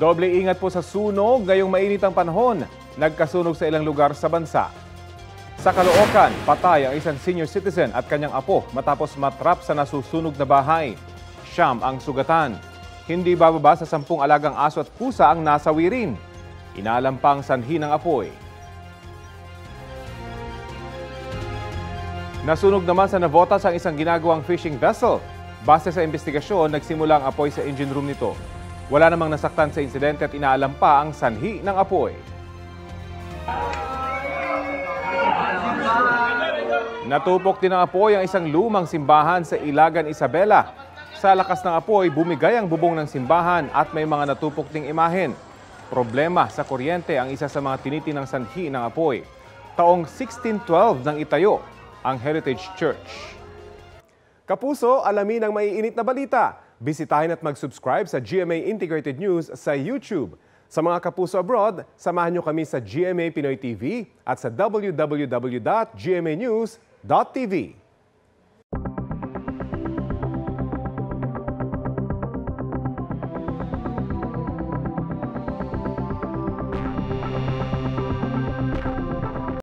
Doble ingat po sa sunog ngayong mainitang panahon. Nagkasunog sa ilang lugar sa bansa. Sa Caloocan, patay ang isang senior citizen at kanyang apo matapos matrap sa nasusunog na bahay. 9 ang sugatan. Hindi bababa sa 10 alagang aso at pusa ang nasawi rin. Inaalam pang sanhi ng apoy. Nasunog naman sa Navotas ang isang ginagawang fishing vessel. Base sa investigasyon, nagsimula ang apoy sa engine room nito. Wala namang nasaktan sa insidente at inaalam pa ang sanhi ng apoy. Natupok din ng apoy ang isang lumang simbahan sa Ilagan, Isabela. Sa lakas ng apoy, bumigay ang bubong ng simbahan at may mga natupok ding imahen. Problema sa kuryente ang isa sa mga tinitinang sanhi ng apoy. Taong 1612 nang itayo ang Heritage Church. Kapuso, alamin ang maiinit na balita. Bisitahin at mag-subscribe sa GMA Integrated News sa YouTube. Sa mga kapuso abroad, samahan nyo kami sa GMA Pinoy TV at sa www.gmanews.tv.